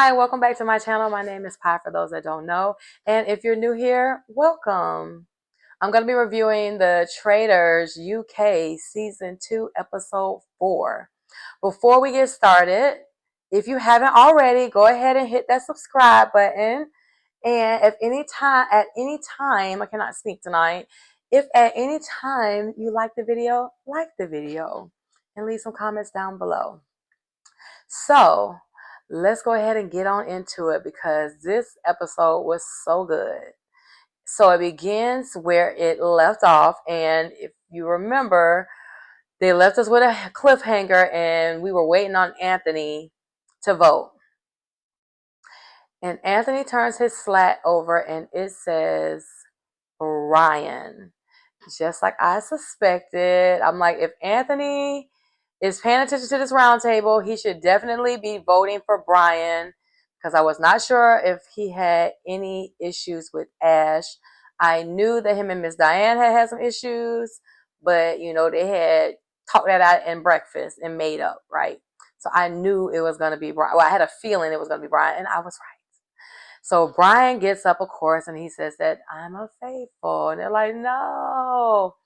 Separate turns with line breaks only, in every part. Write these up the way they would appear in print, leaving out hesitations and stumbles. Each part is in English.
Hi, welcome back to my channel. My name is Pi for those that don't know. And if you're new here, welcome. I'm going to be reviewing the Traitors UK Season 2, Episode 4. Before we get started, if you haven't already, go ahead and hit that subscribe button. And if at any time, I cannot speak tonight, if at any time you like the video and leave some comments down below. So let's go ahead and get on into it because this episode was so good. So it begins where it left off, and if you remember, they left us with a cliffhanger and we were waiting on Anthony to vote. And Anthony turns his slat over and it says Ryan. Just like I suspected. I'm like, if Anthony is paying attention to this round table, he should definitely be voting for Brian, because I was not sure if he had any issues with Ash. I knew that him and Miss Diane had some issues, but you know, they had talked that out in breakfast and made up, right? So I knew it was going to be Brian. Well, I had a feeling it was going to be Brian, and I was right. So Brian gets up, of course, and he says that I'm a faithful. And they're like, no.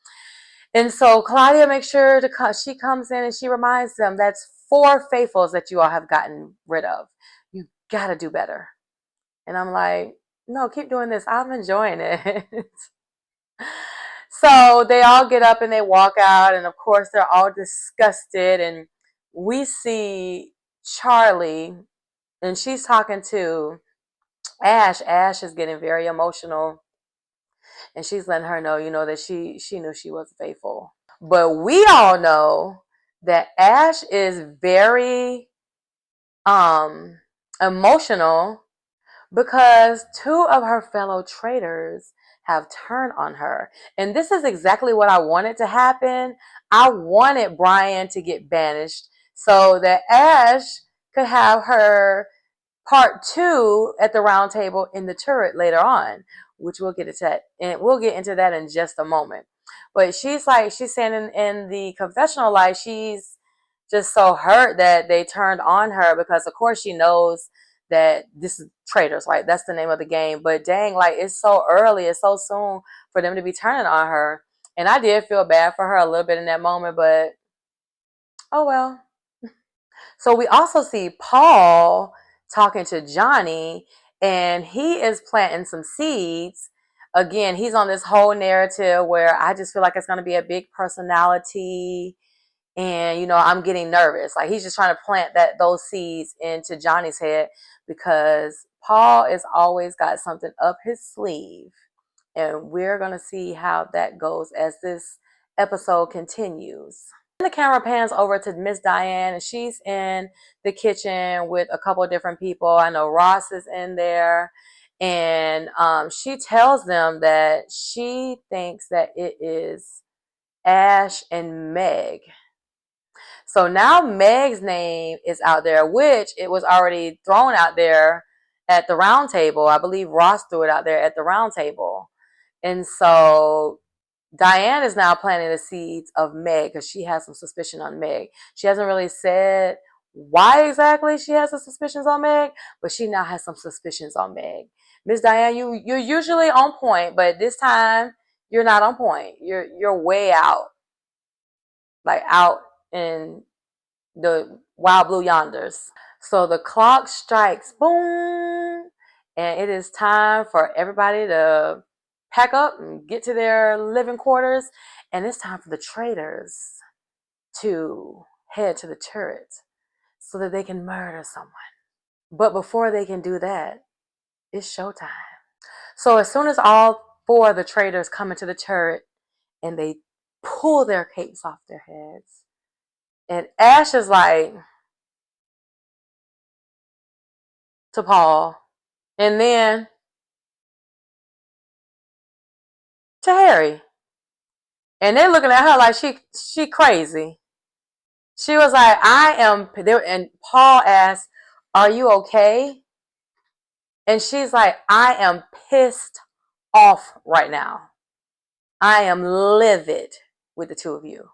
And so Claudia makes sure she comes in and she reminds them that's 4 faithfuls that you all have gotten rid of. You got to do better. And I'm like, no, keep doing this. I'm enjoying it. So they all get up and they walk out. And of course, they're all disgusted. And we see Charlie, and she's talking to Ash. Ash is getting very emotional, and she's letting her know, you know, that she knew she was faithful. But we all know that Ash is very emotional because 2 of her fellow traitors have turned on her. And this is exactly what I wanted to happen. I wanted Brian to get banished so that Ash could have her part 2 at the round table in the turret later on, which we'll get into that, and we'll get into that in just a moment. But she's saying in the confessional, like, she's just so hurt that they turned on her, because of course she knows that this is Traitors, right? That's the name of the game. But dang, like, it's so early, it's so soon for them to be turning on her. And I did feel bad for her a little bit in that moment, but oh well. So we also see Paul talking to Johnny, and he is planting some seeds. Again, he's on this whole narrative where I just feel like it's going to be a big personality, and you know, I'm getting nervous. Like, he's just trying to plant those seeds into Johnny's head, because Paul has always got something up his sleeve, and we're going to see how that goes as this episode continues. The camera pans over to Miss Diane, and she's in the kitchen with a couple of different people. I know Ross is in there, and she tells them that she thinks that it is Ash and Meg. So now Meg's name is out there, which it was already thrown out there at the round table. I believe Ross threw it out there at the round table. And so Diane is now planting the seeds of Meg, because she has some suspicion on Meg. She hasn't really said why exactly she has some suspicions on Meg, but she now has some suspicions on Meg. Miss Diane, you're usually on point, but this time you're not on point. You're way out, like out in the wild blue yonders. So the clock strikes, boom, and it is time for everybody to pack up and get to their living quarters. And it's time for the traitors to head to the turret so that they can murder someone. But before they can do that, it's showtime. So as soon as all 4 of the traitors come into the turret and they pull their capes off their heads, and Ash is like to Paul, and then to Harry. And they're looking at her like she crazy. She was like, I am there. And Paul asked, are you okay? And she's like, I am pissed off right now. I am livid with the 2 of you.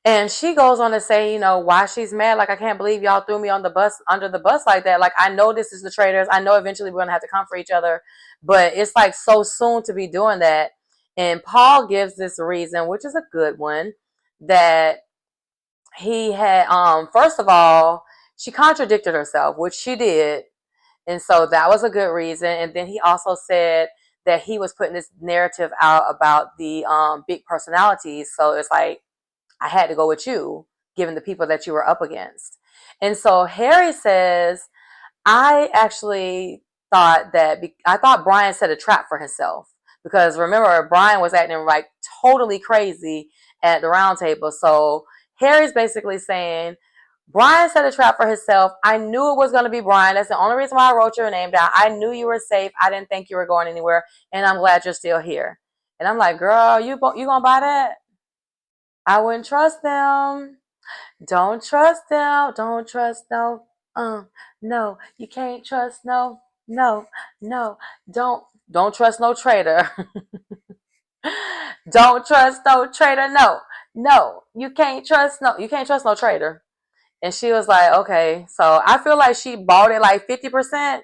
And she goes on to say, why she's mad. Like, I can't believe y'all threw me on the bus, under the bus like that. Like, I know this is the Traitors. I know eventually we're going to have to come for each other. But it's like so soon to be doing that. And Paul gives this reason, which is a good one, that he had, first of all, she contradicted herself, which she did. And so that was a good reason. And then he also said that he was putting this narrative out about the big personalities. So it's like, I had to go with you, given the people that you were up against. And so Harry says, I actually I thought Brian set a trap for himself. Because remember, Brian was acting like totally crazy at the round table. So Harry's basically saying, Brian set a trap for himself. I knew it was going to be Brian. That's the only reason why I wrote your name down. I knew you were safe. I didn't think you were going anywhere. And I'm glad you're still here. And I'm like, girl, you going to buy that? I wouldn't trust them. Don't trust them. Don't trust no. No, you can't trust no. No, no. Don't trust no traitor. Don't trust no traitor. No, no. You can't trust no. You can't trust no traitor. And she was like, okay. So I feel like she bought it like 50%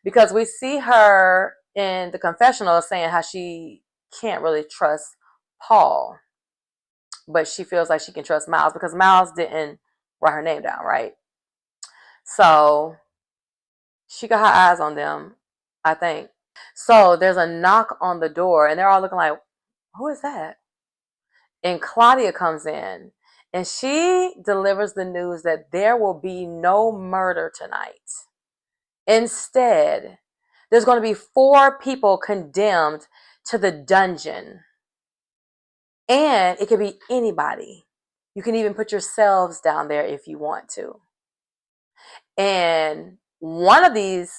because we see her in the confessional saying how she can't really trust Paul, but she feels like she can trust Miles because Miles didn't write her name down, right? So she got her eyes on them, I think. So there's a knock on the door, and they're all looking like, who is that? And Claudia comes in, and she delivers the news that there will be no murder tonight. Instead, there's going to be 4 people condemned to the dungeon. And it could be anybody. You can even put yourselves down there if you want to. And one of these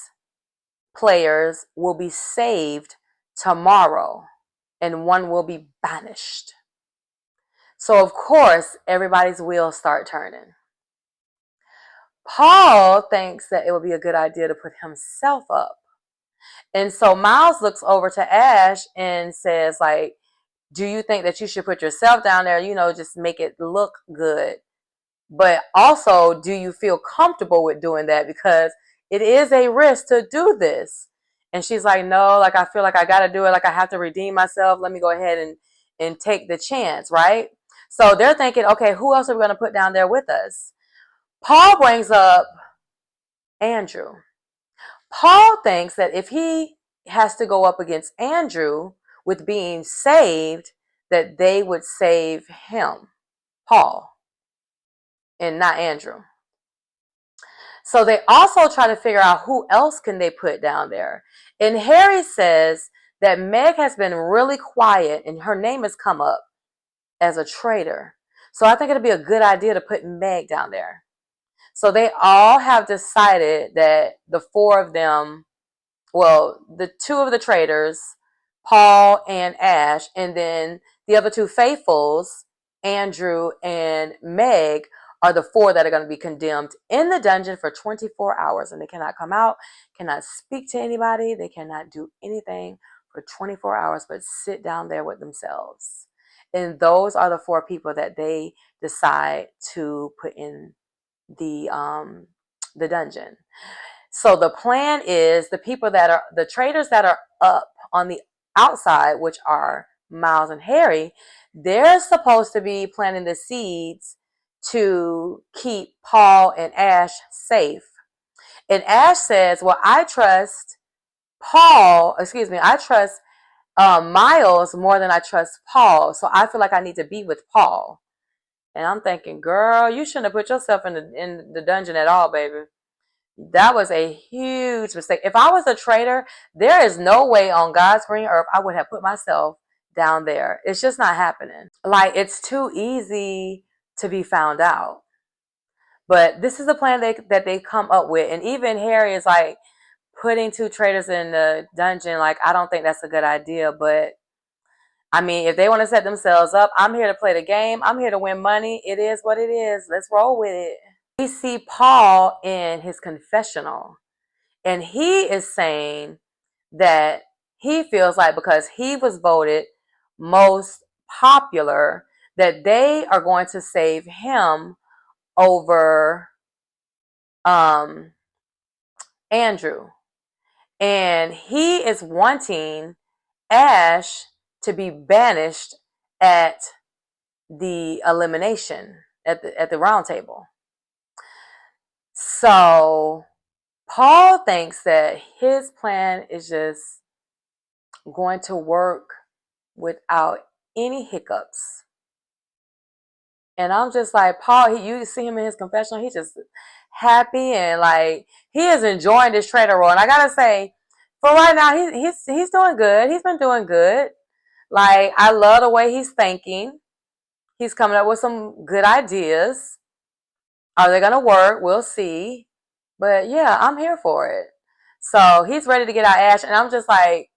players will be saved tomorrow, and one will be banished. So, of course, everybody's wheels start turning. Paul thinks that it would be a good idea to put himself up. And so Miles looks over to Ash and says, like, do you think that you should put yourself down there, just make it look good? But also, do you feel comfortable with doing that? Because it is a risk to do this. And she's like, no, like, I feel like I got to do it. Like, I have to redeem myself. Let me go ahead and take the chance, right? So they're thinking, okay, who else are we going to put down there with us? Paul brings up Andrew. Paul thinks that if he has to go up against Andrew with being saved, that they would save him, Paul, and not Andrew. So they also try to figure out who else can they put down there. And Harry says that Meg has been really quiet and her name has come up as a traitor. So I think it'd be a good idea to put Meg down there. So they all have decided that the 4 of them, well, the 2 of the traitors, Paul and Ash, and then the other 2 faithfuls, Andrew and Meg, are the 4 that are going to be condemned in the dungeon for 24 hours. And they cannot come out, cannot speak to anybody. They cannot do anything for 24 hours but sit down there with themselves. And those are the 4 people that they decide to put in the dungeon. So the plan is the people that are the traitors that are up on the outside, which are Miles and Harry, they're supposed to be planting the seeds to keep Paul and Ash safe. And Ash says, well, I trust Miles more than I trust Paul. So I feel like I need to be with Paul. And I'm thinking, girl, you shouldn't have put yourself in the dungeon at all, baby. That was a huge mistake. If I was a traitor, there is no way on God's green earth I would have put myself down there. It's just not happening. Like, it's too easy to be found out. But this is the plan that they come up with. And even Harry is like, putting 2 traitors in the dungeon, like, I don't think that's a good idea. But I mean, if they want to set themselves up, I'm here to play the game. I'm here to win money. It is what it is. Let's roll with it. We see Paul in his confessional, and he is saying that he feels like because he was voted most popular, that they are going to save him over Andrew. And he is wanting Ash to be banished at the elimination at the round table. So Paul thinks that his plan is just going to work without any hiccups. And I'm just like, Paul, you see him in his confessional, he's just happy and like he is enjoying this traitor role. And I gotta say, for right now, he's doing good. He's been doing good. Like, I love the way he's thinking. He's coming up with some good ideas. Are they gonna work? We'll see. But yeah, I'm here for it. So he's ready to get out Ash, and I'm just like,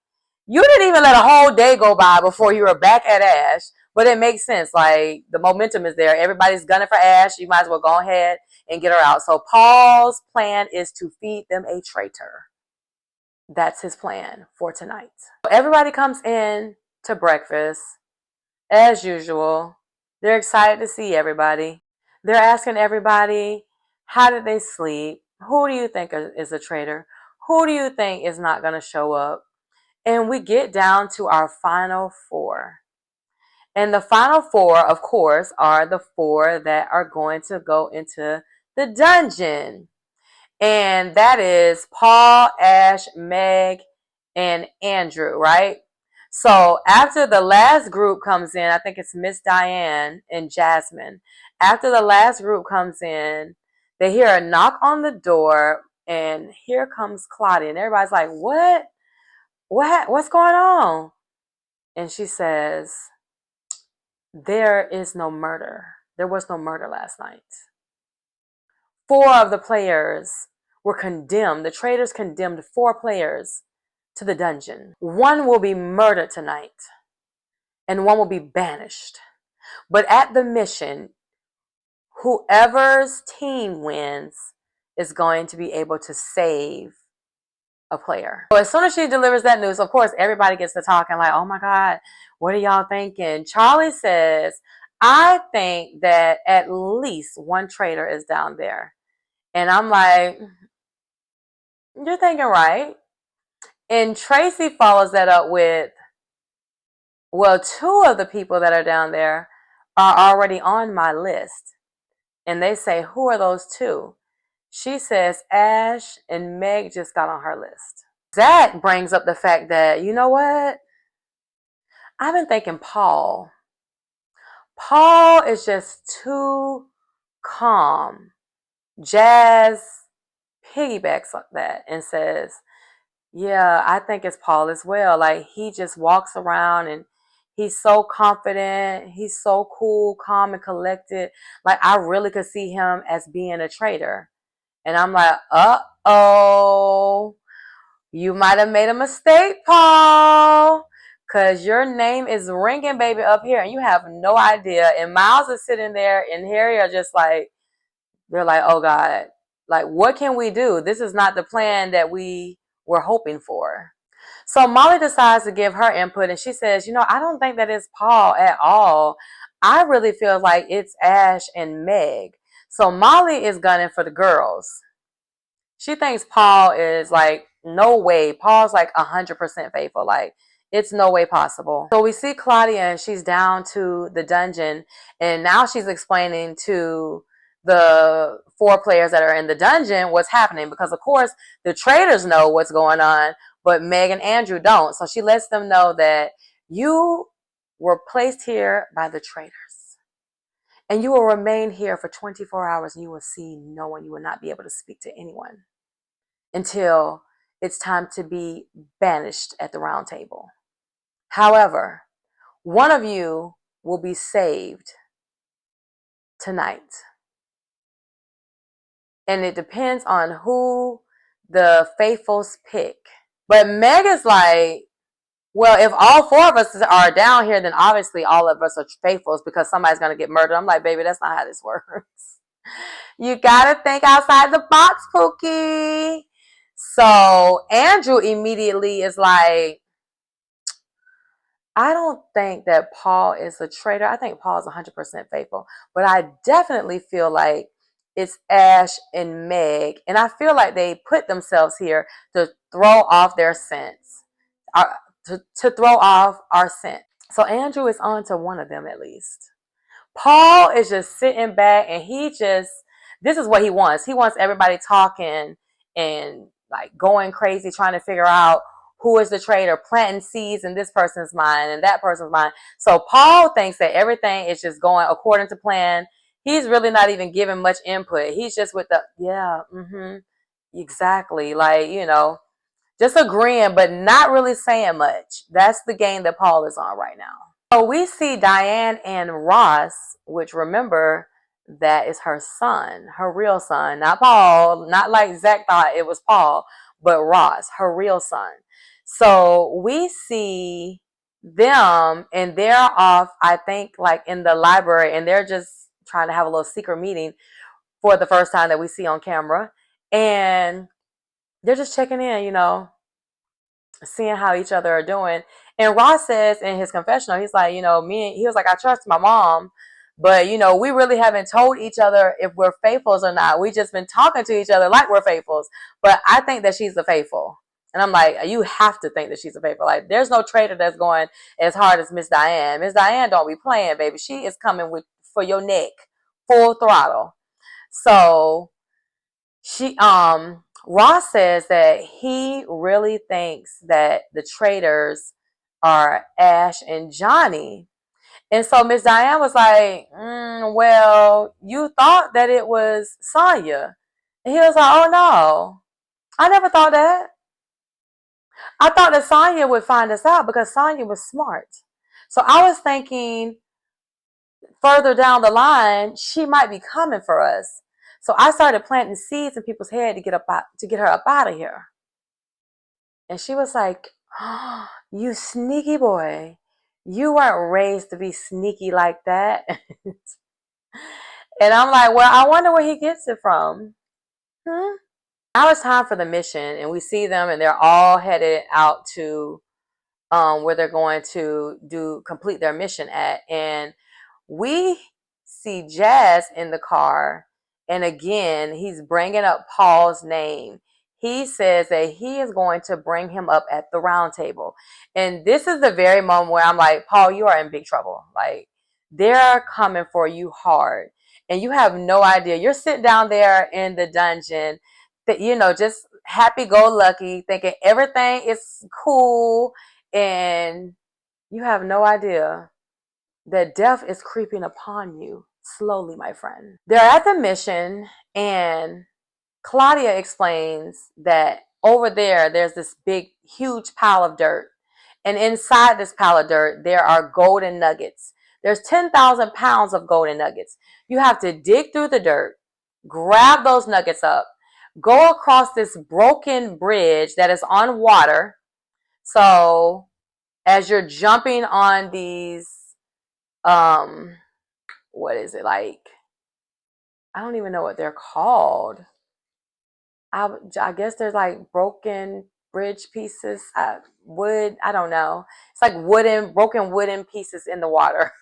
you didn't even let a whole day go by before you were back at Ash. But it makes sense. Like, the momentum is there. Everybody's gunning for Ash. You might as well go ahead and get her out. So Paul's plan is to feed them a traitor. That's his plan for tonight. Everybody comes in to breakfast as usual. They're excited to see everybody. They're asking everybody, how did they sleep? Who do you think is a traitor? Who do you think is not going to show up? And we get down to our final four. And the final four, of course, are the four that are going to go into the dungeon. And that is Paul, Ash, Meg, and Andrew, right? So after the last group comes in, I think it's Miss Diane and Jasmine. After the last group comes in, they hear a knock on the door, and here comes Claudia. And everybody's like, what? What's going on? And she says, there is no murder. There was no murder last night. 4 of the players were condemned. The traitors condemned 4 players to the dungeon. 1 will be murdered tonight, and 1 will be banished. But at the mission, whoever's team wins is going to be able to save a player. So as soon as she delivers that news, of course, everybody gets to talking like, oh my God, what are y'all thinking? Charlie says, I think that at least 1 traitor is down there. And I'm like, you're thinking right. And Tracy follows that up with, well, 2 of the people that are down there are already on my list. And they say, who are those 2? She says Ash and Meg just got on her list. That brings up the fact that, you know what? I've been thinking Paul. Paul is just too calm. Jazz piggybacks on that and says, yeah, I think it's Paul as well. Like, he just walks around and he's so confident. He's so cool, calm, and collected. Like, I really could see him as being a traitor. And I'm like, uh-oh, you might have made a mistake, Paul, because your name is ringing, baby, up here, and you have no idea. And Miles is sitting there, and Harry are just like, they're like, oh, God, like, what can we do? This is not the plan that we were hoping for. So Molly decides to give her input, and she says, you know, I don't think that it's Paul at all. I really feel like it's Ash and Meg. So Molly is gunning for the girls. She thinks Paul is like, no way. Paul's like 100% faithful. Like, it's no way possible. So we see Claudia, and she's down to the dungeon, and now she's explaining to the 4 players that are in the dungeon what's happening, because of course the traitors know what's going on, but Meg and Andrew don't. So she lets them know that you were placed here by the traitors, and you will remain here for 24 hours, and you will see no one. You will not be able to speak to anyone until it's time to be banished at the round table. However, one of you will be saved tonight. And it depends on who the faithfuls pick. But Meg is like, well, if all 4 of us are down here, then obviously all of us are faithfuls because somebody's going to get murdered. I'm like, baby, that's not how this works. You got to think outside the box, Pookie. So Andrew immediately is like, I don't think that Paul is a traitor. I think Paul is 100% faithful. But I definitely feel like it's Ash and Meg. And I feel like they put themselves here to throw off their sense, to throw off our scent. So Andrew is on to one of them at least. Paul is just sitting back and this is what he wants. He wants everybody talking and like going crazy, trying to figure out who is the traitor, planting seeds in this person's mind and that person's mind. So Paul thinks that everything is just going according to plan. He's really not even giving much input. He's just with exactly. Like, just agreeing, but not really saying much. That's the game that Paul is on right now. So we see Diane and Ross, which remember that is her son, her real son, not Paul, not like Zach thought it was Paul, but Ross, her real son. So we see them and they're off, I think, like in the library, and they're just trying to have a little secret meeting for the first time that we see on camera. And they're just checking in, seeing how each other are doing. And Ross says in his confessional, he's like, he was like, I trust my mom, but we really haven't told each other if we're faithfuls or not. We just been talking to each other like we're faithfuls. But I think that she's a faithful. And I'm like, you have to think that she's a faithful. Like, there's no traitor that's going as hard as Miss Diane. Miss Diane don't be playing, baby. She is coming for your neck, full throttle. So Ross says that he really thinks that the traitors are Ash and Johnny. And so Miss Diane was like, well, you thought that it was Sonya. And he was like, oh no, I never thought that. I thought that Sonya would find us out because Sonya was smart. So I was thinking further down the line, she might be coming for us. So I started planting seeds in people's head to get her up out of here. And she was like, oh, you sneaky boy. You weren't raised to be sneaky like that. And I'm like, well, I wonder where he gets it from. Now it's time for the mission, and we see them, and they're all headed out to where they're going to complete their mission at. And we see Jazz in the car, and again, he's bringing up Paul's name. He says that he is going to bring him up at the round table. And this is the very moment where I'm like, Paul, you are in big trouble. Like, they're coming for you hard. And you have no idea. You're sitting down there in the dungeon, that just happy-go-lucky, thinking everything is cool, and you have no idea that death is creeping upon you slowly, my friend. They're at the mission, and Claudia explains that over there's this big, huge pile of dirt. And inside this pile of dirt, there are golden nuggets. There's 10,000 pounds of golden nuggets. You have to dig through the dirt, grab those nuggets up, go across this broken bridge that is on water. So as you're jumping on these, what is it like? I don't even know what they're called. I guess there's like broken bridge pieces, wood. I don't know. It's like broken wooden pieces in the water.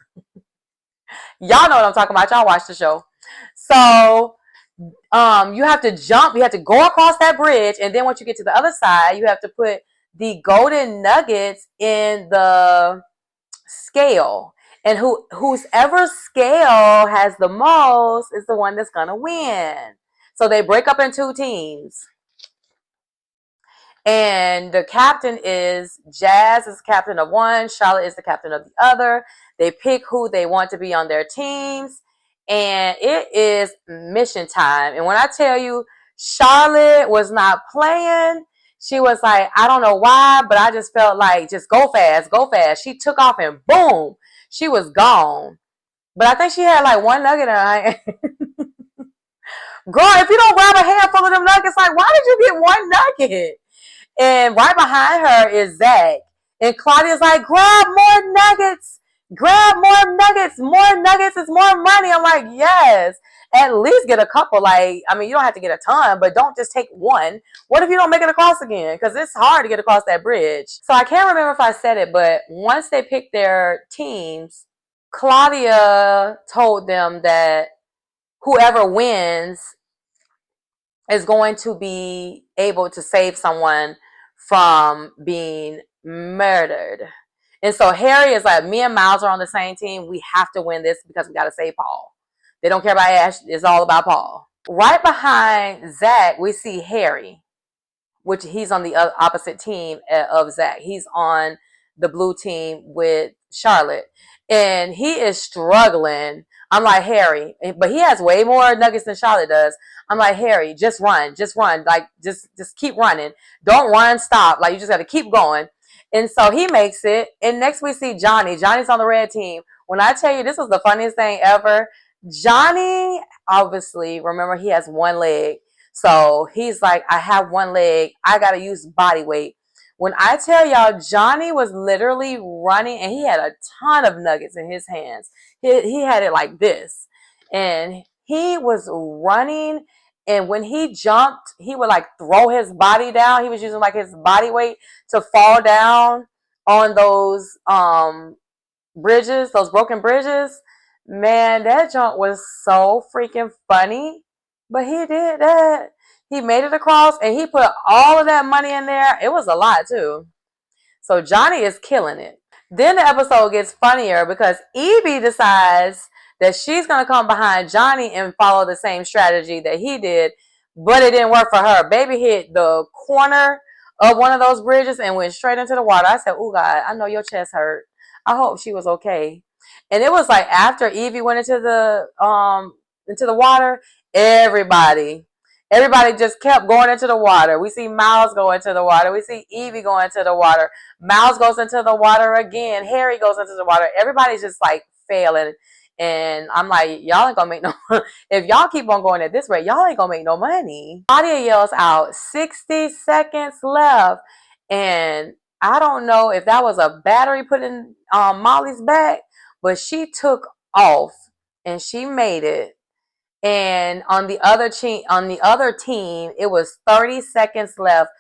Y'all know what I'm talking about. Y'all watch the show. So you have to jump. You have to go across that bridge, and then once you get to the other side, you have to put the golden nuggets in the scale. And whoever scale has the most is the one that's gonna win. So they break up in two teams. And the captain is Jazz is captain of one, Charlotte is the captain of the other. They pick who they want to be on their teams, and it is mission time. And when I tell you, Charlotte was not playing. She was like, I don't know why, but I just felt like, just go fast, go fast. She took off and boom, she was gone. But I think she had like one nugget in her hand. Girl, if you don't grab a handful of them nuggets, like, why did you get one nugget? And right behind her is Zach. And Claudia's like, grab more nuggets. grab more nuggets is more money. I'm like, yes, at least get a couple. Like, I mean, you don't have to get a ton, but don't just take one. What if you don't make it across again? Because it's hard to get across that bridge. So I can't remember if I said it, but once they picked their teams, Claudia told them that whoever wins is going to be able to save someone from being murdered. And so Harry is like, me and Miles are on the same team. We have to win this because we got to save Paul. They don't care about Ash. It's all about Paul. Right behind Zach, we see Harry, which he's on the opposite team of Zach. He's on the blue team with Charlotte. And he is struggling. I'm like, Harry, but he has way more nuggets than Charlotte does. I'm like, Harry, just run. Like, just keep running. Don't run, stop. Like, you just got to keep going. And so he makes it. And next we see Johnny. Johnny's on the red team. When I tell you this was the funniest thing ever, Johnny, obviously, remember, he has one leg. So he's like, I have one leg. I got to use body weight. When I tell y'all, Johnny was literally running and he had a ton of nuggets in his hands. He had it like this. And he was running. And when he jumped, he would like throw his body down. He was using like his body weight to fall down on those bridges, those broken bridges. Man, that jump was so freaking funny. But he did that. He made it across and he put all of that money in there. It was a lot too. So Johnny is killing it. Then the episode gets funnier because Evie decides that she's going to come behind Johnny and follow the same strategy that he did, but it didn't work for her. Baby hit the corner of one of those bridges and went straight into the water. I said, oh God, I know your chest hurt. I hope she was okay. And it was like after Evie went into the water, everybody just kept going into the water. We see Miles go into the water. We see Evie go into the water. Miles goes into the water again. Harry goes into the water. Everybody's just like failing. And I'm like, y'all ain't gonna make no if y'all keep on going at this rate, y'all ain't gonna make no money. Claudia yells out, 60 seconds left. And I don't know if that was a battery put in Molly's back, but she took off and she made it. And on the other team, it was 30 seconds left.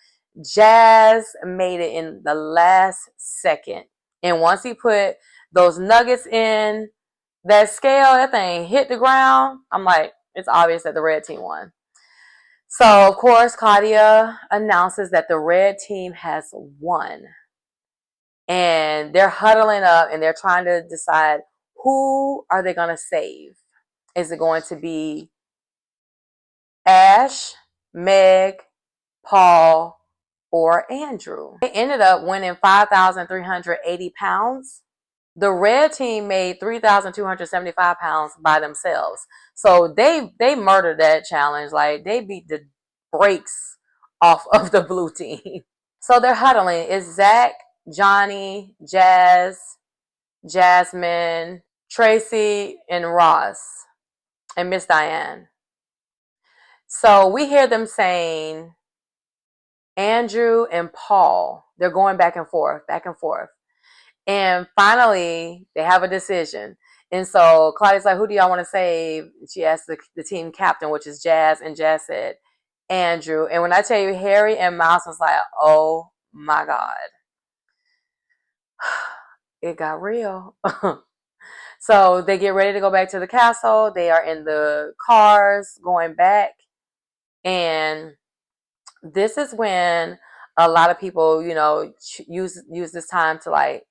Jazz made it in the last second. And once he put those nuggets in that scale, that thing hit the ground. I'm like, it's obvious that the red team won. So, of course, Claudia announces that the red team has won. And they're huddling up and they're trying to decide, who are they going to save? Is it going to be Ash, Meg, Paul, or Andrew? They ended up winning 5,380 pounds. The red team made 3,275 pounds by themselves. So they murdered that challenge. Like, they beat the brakes off of the blue team. So they're huddling. It's Zach, Johnny, Jazz, Jasmine, Tracy, and Ross, and Miss Diane. So we hear them saying Andrew and Paul. They're going back and forth, back and forth. And finally, they have a decision. And so Claudia's like, who do y'all want to save? She asked the team captain, which is Jazz. And Jazz said, Andrew. And when I tell you, Harry and Miles was like, oh my God. It got real. So they get ready to go back to the castle. They are in the cars going back. And this is when a lot of people, use this time to like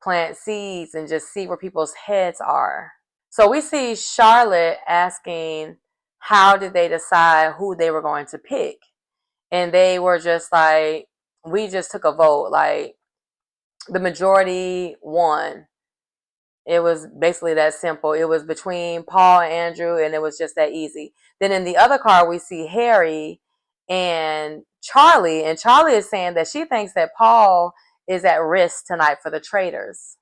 plant seeds and just see where people's heads are. So we see Charlotte asking, how did they decide who they were going to pick? And they were just like, we just took a vote. Like, the majority won. It was basically that simple. It was between Paul and Andrew, and it was just that easy. Then in the other car, we see Harry and Charlie. And Charlie is saying that she thinks that Paul is at risk tonight for the Traitors.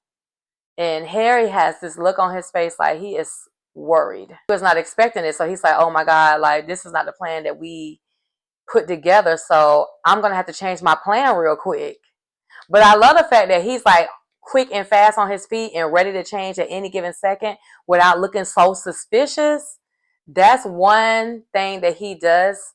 And Harry has this look on his face like he is worried. He was not expecting it. So he's like, oh my God, like, this is not the plan that we put together. So I'm going to have to change my plan real quick. But I love the fact that he's like quick and fast on his feet and ready to change at any given second without looking so suspicious. That's one thing that he does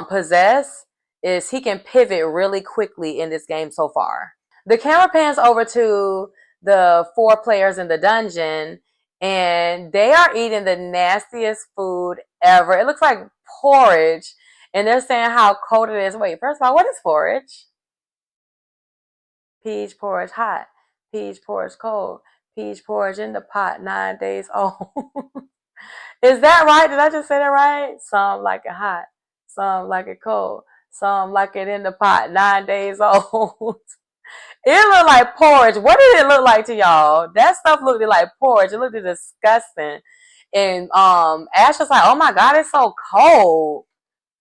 possess, is he can pivot really quickly in this game so far. The camera pans over to the 4 players in the dungeon, and they are eating the nastiest food ever. It looks like porridge, and they're saying how cold it is. Wait, first of all, what is porridge? Peach porridge hot, peach porridge cold, peach porridge in the pot 9 days old. Is that right? Did I just say that right? Some like it hot, some like it cold, some like it in the pot 9 days old. It looked like porridge. What did it look like to y'all? That stuff looked like porridge. It looked disgusting. And Ash was like, oh my God, it's so cold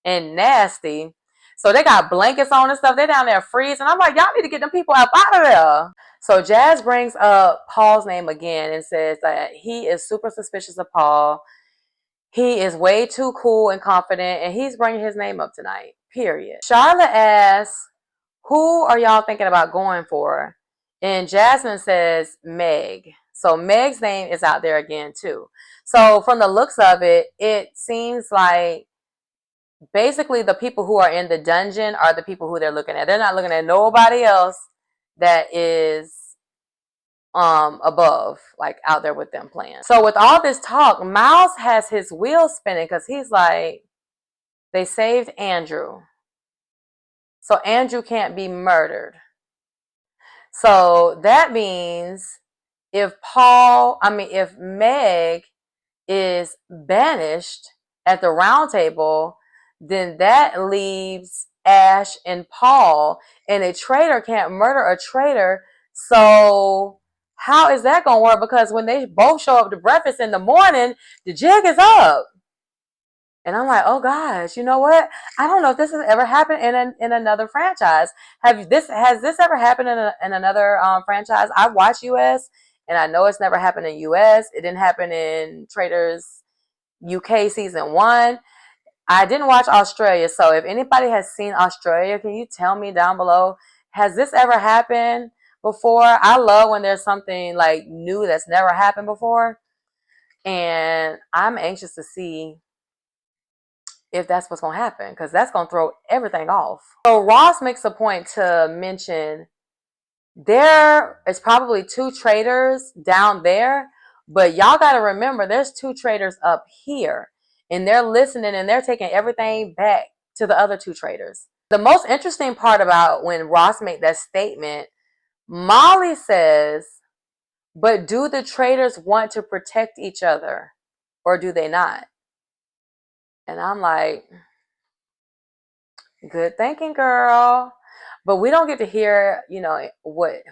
and nasty. So they got blankets on and stuff. They're down there freezing. I'm like, y'all need to get them people up out of there. So Jazz brings up Paul's name again and says that he is super suspicious of Paul. He is way too cool and confident, and he's bringing his name up tonight, period. Charlotte asks, who are y'all thinking about going for? And Jasmine says Meg. So Meg's name is out there again too. So from the looks of it, it seems like basically the people who are in the dungeon are the people who they're looking at. They're not looking at nobody else that is above, like out there with them playing. So with all this talk, Miles has his wheels spinning because he's like, they saved Andrew, so Andrew can't be murdered. So that means if Meg is banished at the round table, then that leaves Ash and Paul, and a traitor can't murder a traitor. So how is that going to work? Because when they both show up to breakfast in the morning, the jig is up. And I'm like, oh gosh, you know what? I don't know if this has ever happened in another franchise. Has this ever happened in another franchise? I watch US, and I know it's never happened in US. It didn't happen in Traitors UK season 1. I didn't watch Australia, so if anybody has seen Australia, can you tell me down below? Has this ever happened before? I love when there's something like new that's never happened before, and I'm anxious to see if that's what's going to happen, because that's going to throw everything off. So Ross makes a point to mention there is probably 2 traitors down there, but y'all got to remember there's 2 traitors up here, and they're listening and they're taking everything back to the other 2 traitors. The most interesting part about when Ross made that statement, Molly says, but do the traitors want to protect each other, or do they not? And I'm like, good thinking, girl. But we don't get to hear,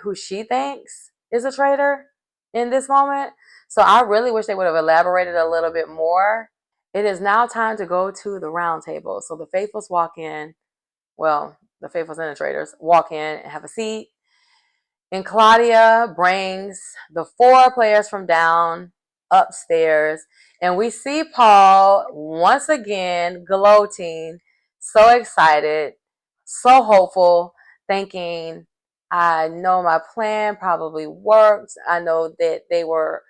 who she thinks is a traitor in this moment. So I really wish they would have elaborated a little bit more. It is now time to go to the round table. So the faithfuls walk in. Well, the faithfuls and the traitors walk in and have a seat. And Claudia brings the 4 players from down upstairs. And we see Paul once again gloating, so excited, so hopeful, thinking, I know my plan probably worked. I know that they were,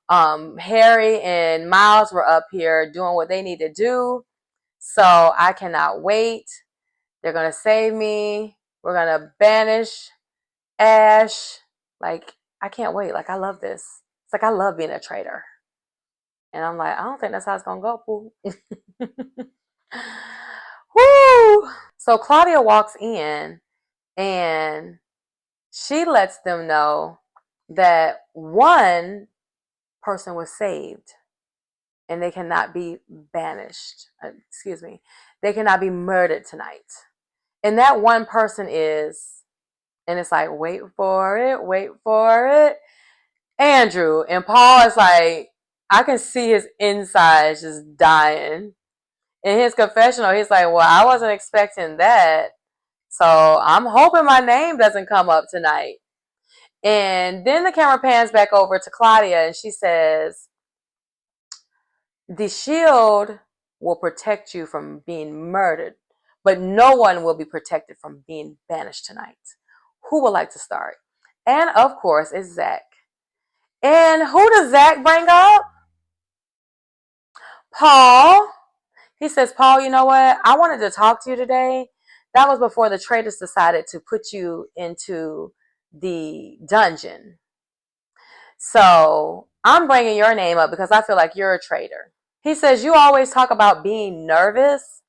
Harry and Miles were up here doing what they need to do. So I cannot wait. They're going to save me. We're going to banish Ash. Like, I can't wait. Like, I love this. It's like I love being a traitor. And I'm like, I don't think that's how it's going to go, Pooh. Woo! So Claudia walks in and she lets them know that one person was saved and they cannot be banished. They cannot be murdered tonight. And that one person is, and it's like, wait for it, Andrew. And Paul is like, I can see his insides just dying. In his confessional, he's like, well, I wasn't expecting that. So I'm hoping my name doesn't come up tonight. And then the camera pans back over to Claudia and she says, the shield will protect you from being murdered, but no one will be protected from being banished tonight. Who would like to start? And of course, it's Zach. And who does Zach bring up? Paul. He says, Paul, you know what? I wanted to talk to you today. That was before the traitors decided to put you into the dungeon. So I'm bringing your name up because I feel like you're a traitor. He says, you always talk about being nervous,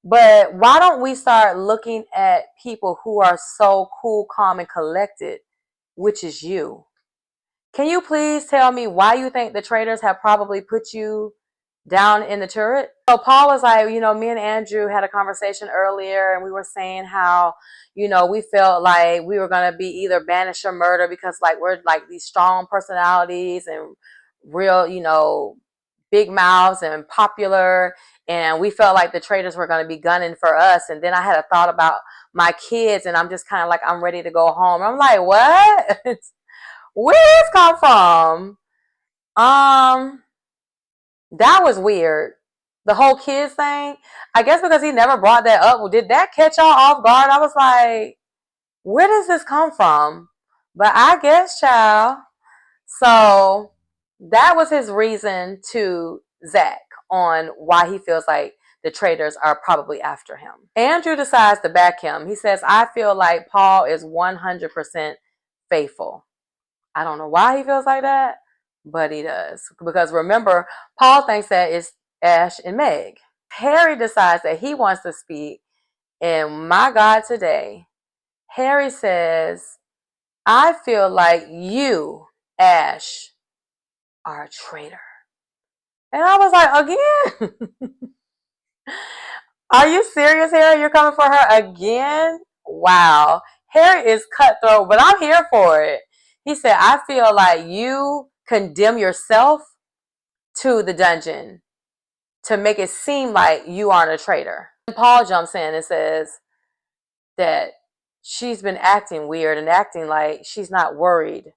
but why don't we start looking at people who are so cool, calm, and collected, which is you? Can you please tell me why you think the traitors have probably put you down in the turret? So Paul was like, me and Andrew had a conversation earlier and we were saying how, we felt like we were going to be either banished or murdered because like we're like these strong personalities and real, big mouths and popular. And we felt like the traitors were going to be gunning for us. And then I had a thought about my kids and I'm just kind of like, I'm ready to go home. I'm like, what? Where this come from? That was weird. The whole kids thing. I guess because he never brought that up. Did that catch y'all off guard? I was like, where does this come from? But I guess, child. So that was his reason to Zach on why he feels like the traitors are probably after him. Andrew decides to back him. He says, I feel like Paul is 100% faithful. I don't know why he feels like that, but he does. Because remember, Paul thinks that it's Ash and Meg. Harry decides that he wants to speak. And my God, today, Harry says, I feel like you, Ash, are a traitor. And I was like, again? Are you serious, Harry? You're coming for her again? Wow. Harry is cutthroat, but I'm here for it. He said, I feel like you condemn yourself to the dungeon to make it seem like you aren't a traitor. And Paul jumps in and says that she's been acting weird and acting like she's not worried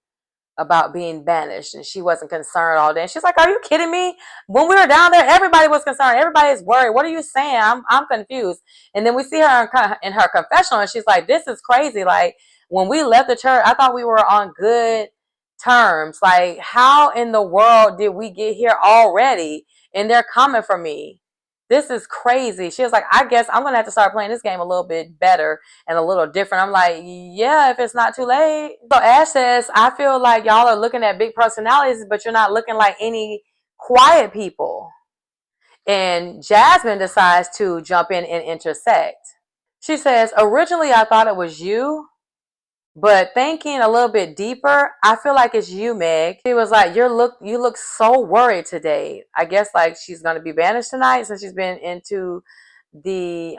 about being banished and she wasn't concerned all day. And she's like, are you kidding me? When we were down there, everybody was concerned. Everybody is worried. What are you saying? I'm confused. And then we see her in her confessional and she's like, this is crazy. Like when we left the church, I thought we were on good terms. Like how in the world did we get here already? And they're coming for me. This is crazy. She was like, I guess I'm going to have to start playing this game a little bit better and a little different. I'm like, yeah, if it's not too late. So Ash says, I feel like y'all are looking at big personalities, but you're not looking like any quiet people. And Jasmine decides to jump in and intersect. She says, originally I thought it was you, but thinking a little bit deeper, I feel like it's you, Meg. She was like, you look so worried today. I guess like she's gonna be banished tonight since she's been into the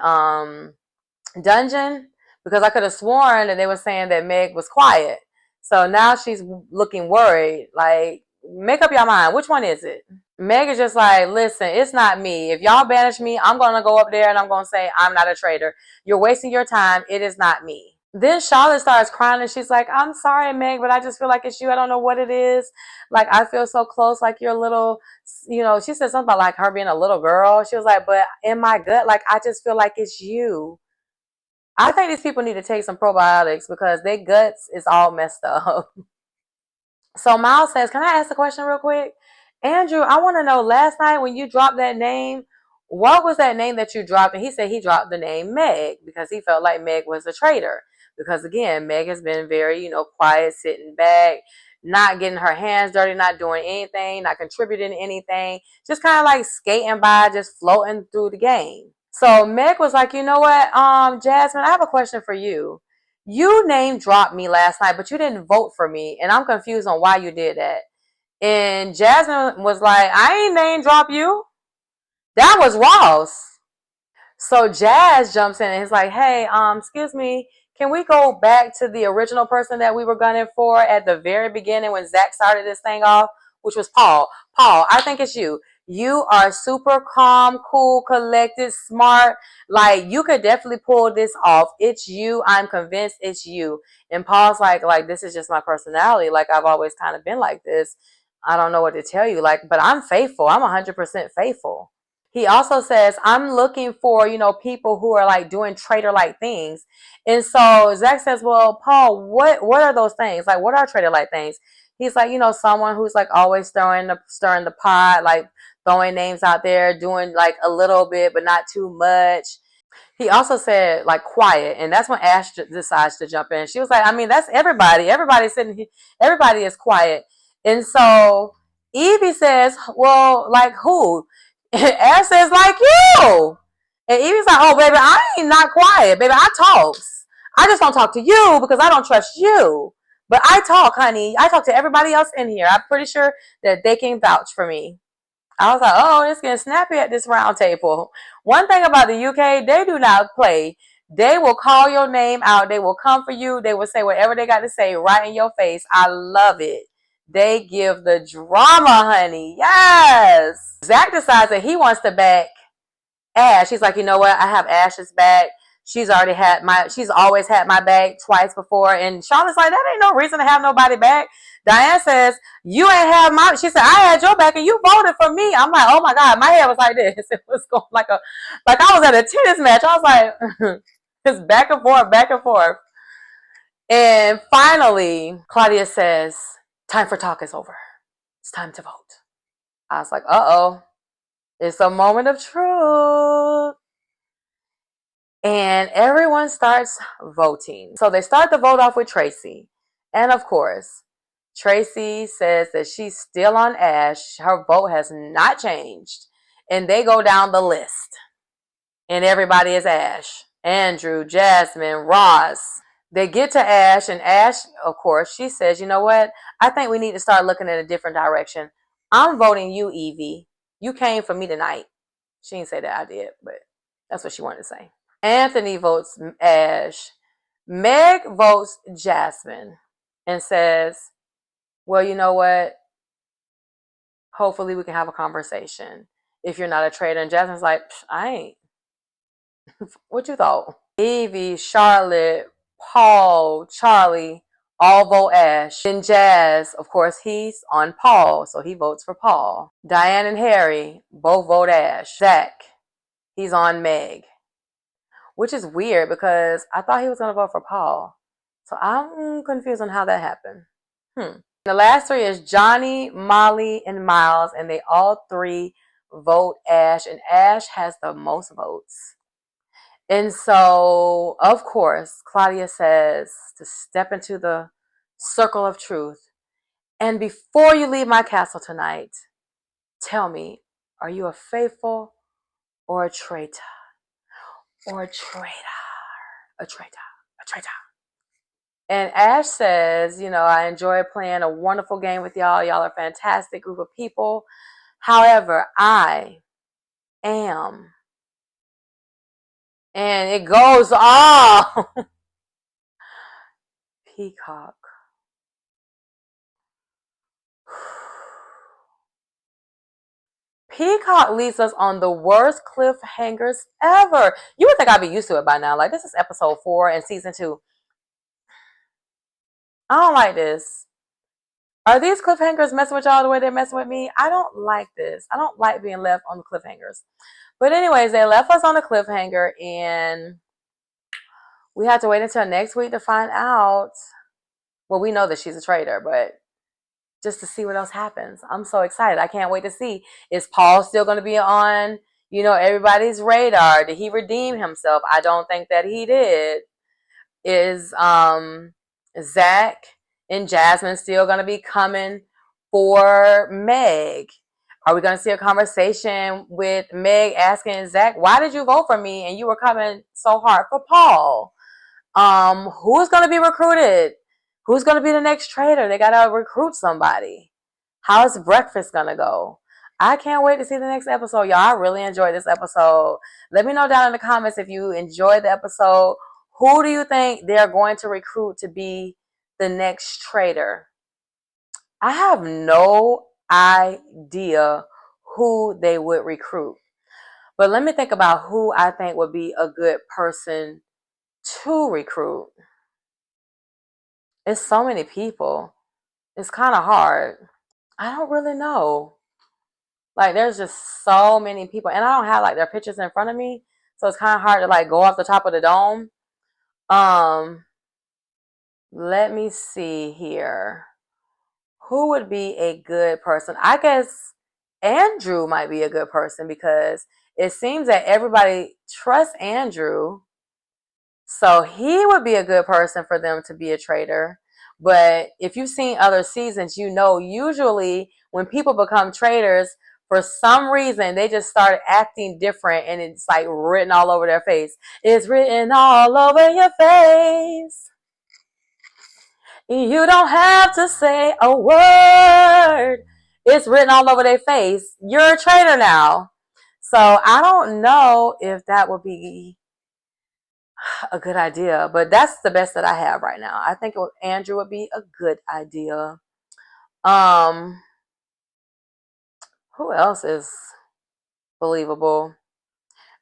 dungeon. Because I could have sworn that they were saying that Meg was quiet. So now she's looking worried. Like, make up your mind. Which one is it? Meg is just like, listen, it's not me. If y'all banish me, I'm gonna go up there and I'm gonna say I'm not a traitor. You're wasting your time. It is not me. Then Charlotte starts crying and she's like, I'm sorry, Meg, but I just feel like it's you. I don't know what it is. Like, I feel so close, like you're a little, she said something about like her being a little girl. She was like, but in my gut, like, I just feel like it's you. I think these people need to take some probiotics because their guts is all messed up. So Miles says, can I ask a question real quick? Andrew, I want to know, last night when you dropped that name, what was that name that you dropped? And he said he dropped the name Meg because he felt like Meg was a traitor. Because again, Meg has been very, quiet, sitting back, not getting her hands dirty, not doing anything, not contributing anything, just kind of like skating by, just floating through the game. So Meg was like, you know what, Jasmine, I have a question for you. You name dropped me last night, but you didn't vote for me, and I'm confused on why you did that. And Jasmine was like, I ain't name drop you. That was Ross. So Jazz jumps in and is like, hey, excuse me, can we go back to the original person that we were gunning for at the very beginning when Zach started this thing off, which was Paul. Paul, I think it's you. You are super calm, cool, collected, smart. Like, you could definitely pull this off. It's you. I'm convinced it's you. And Paul's like, this is just my personality. Like, I've always kind of been like this. I don't know what to tell you. Like, but I'm faithful. I'm 100% faithful. He also says, I'm looking for, people who are like doing traitor like things. And so Zach says, well, Paul, what are those things? Like, what are traitor like things? He's like, someone who's like always stirring the pot, like throwing names out there, doing like a little bit, but not too much. He also said like quiet, and that's when Ash decides to jump in. She was like, I mean, that's everybody. Everybody's sitting here. Everybody is quiet. And so Evie says, well, like who? And Ash says, like you. And Evie's like, oh, baby, I ain't not quiet. Baby, I talks. I just don't talk to you because I don't trust you. But I talk, honey. I talk to everybody else in here. I'm pretty sure that they can vouch for me. I was like, oh, it's getting snappy at this round table. One thing about the UK, they do not play. They will call your name out. They will come for you. They will say whatever they got to say right in your face. I love it. They give the drama, honey. Yes. Zach decides that he wants to back Ash. She's like, you know what? I have Ash's back. She's always had my back twice before. And Charlotte's like, that ain't no reason to have nobody back. Diane says, you ain't have my, she said, I had your back and you voted for me. I'm like, oh my God, my head was like this. It was going like I was at a tennis match. I was like, it's back and forth, back and forth. And finally, Claudia says, time for talk is over. It's time to vote. I was like, uh-oh, it's a moment of truth. And everyone starts voting. So they start the vote off with Tracy. And of course, Tracy says that she's still on Ash. Her vote has not changed. And they go down the list. And everybody is Ash. Andrew, Jasmine, Ross. They get to Ash. And Ash, of course, she says, you know what? I think we need to start looking in a different direction. I'm voting you, Evie. You came for me tonight. She didn't say that I did, but that's what she wanted to say. Anthony votes Ash. Meg votes Jasmine and says, well, you know what? Hopefully we can have a conversation if you're not a traitor. And Jasmine's like, I ain't. What you thought? Evie, Charlotte, Paul, Charlie all vote Ash. And Jazz, of course, he's on Paul, so he votes for Paul. Diane and Harry both vote Ash. Zach, he's on Meg. Which is weird because I thought he was going to vote for Paul. So I'm confused on how that happened. The last three is Johnny, Molly, and Miles, and they all three vote Ash, and Ash has the most votes. And so, of course, Claudia says to step into the circle of truth. And before you leave my castle tonight, tell me, are you a faithful or a traitor? Or a traitor? A traitor. A traitor. And Ash says, I enjoy playing a wonderful game with y'all. Y'all are a fantastic group of people. However, I am. And it goes on. Peacock. Peacock leaves us on the worst cliffhangers ever. You would think I'd be used to it by now. Like, this is episode 4 in season 2. I don't like this. Are these cliffhangers messing with y'all the way they're messing with me? I don't like this. I don't like being left on the cliffhangers. But anyways, they left us on a cliffhanger, and we had to wait until next week to find out. Well, we know that she's a traitor, but just to see what else happens. I'm so excited. I can't wait to see. Is Paul still going to be on, everybody's radar? Did he redeem himself? I don't think that he did. Is Zach and Jasmine still going to be coming for Meg? Are we going to see a conversation with Meg asking Zach, why did you vote for me and you were coming so hard for Paul? Who's going to be recruited? Who's going to be the next traitor? They got to recruit somebody. How's breakfast going to go? I can't wait to see the next episode. Y'all, I really enjoyed this episode. Let me know down in the comments if you enjoyed the episode. Who do you think they're going to recruit to be the next traitor? I have no idea who they would recruit. But let me think about who I think would be a good person to recruit. It's so many people. It's kind of hard. I don't really know. Like there's just so many people, and I don't have like their pictures in front of me, so it's kind of hard to like go off the top of the dome. Um, let me see here. Who would be a good person? I guess Andrew might be a good person because it seems that everybody trusts Andrew. So he would be a good person for them to be a traitor. But if you've seen other seasons, you know, usually when people become traitors, for some reason, they just start acting different and it's like written all over their face. It's written all over your face. You don't have to say a word. It's written all over their face. You're a traitor now. So I don't know if that would be a good idea, but that's the best that I have right now. I think Andrew would be a good idea. Um, who else is believable?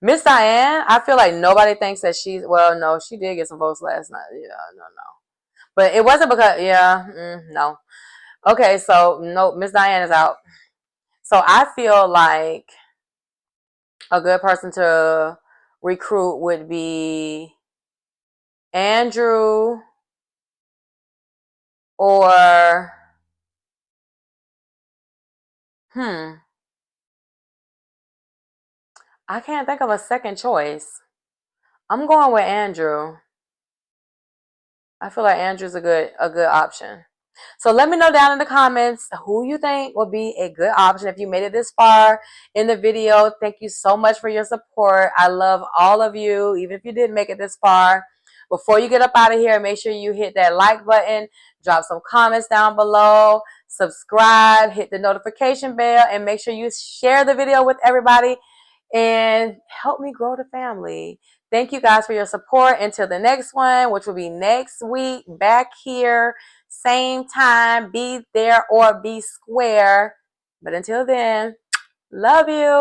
Miss Diane, I feel like nobody thinks that she's, well, no, she did get some votes last night. Yeah, no. But it wasn't because, no. Okay, so no, Miss Diane is out. So I feel like a good person to recruit would be Andrew or, hmm, I can't think of a second choice. I'm going with Andrew. I feel like Andrew's a good option. So let me know down in the comments who you think would be a good option if you made it this far in the video. Thank you so much for your support. I love all of you, even if you didn't make it this far. Before you get up out of here, make sure you hit that like button, drop some comments down below, subscribe, hit the notification bell, and make sure you share the video with everybody and help me grow the family. Thank you guys for your support. Until the next one, which will be next week, back here, same time. Be there or be square. But until then, love you.